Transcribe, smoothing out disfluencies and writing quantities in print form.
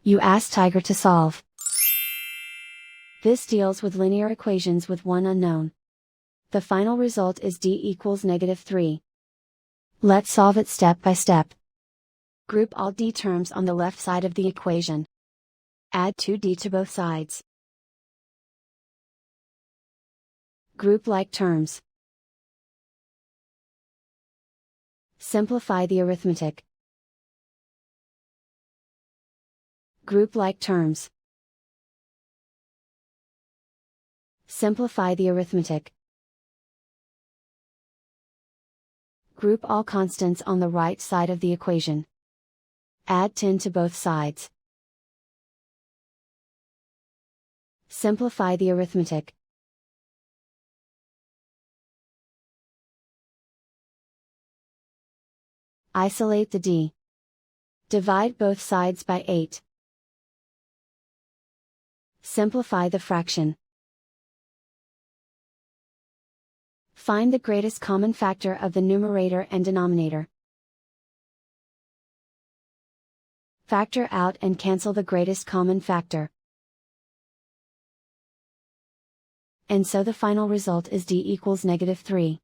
You ask Tiger to solve. This deals with linear equations with one unknown. The final result is d equals -3. Let's solve it step by step. Group all d terms on the left side of the equation. Add 2d to both sides. Group like terms. Simplify the arithmetic. Group like terms. Simplify the arithmetic. Group all constants on the right side of the equation. Add 10 to both sides. Simplify the arithmetic. Isolate the d. Divide both sides by 8. Simplify the fraction. Find the greatest common factor of the numerator and denominator. Factor out and cancel the greatest common factor. And so the final result is d equals -3.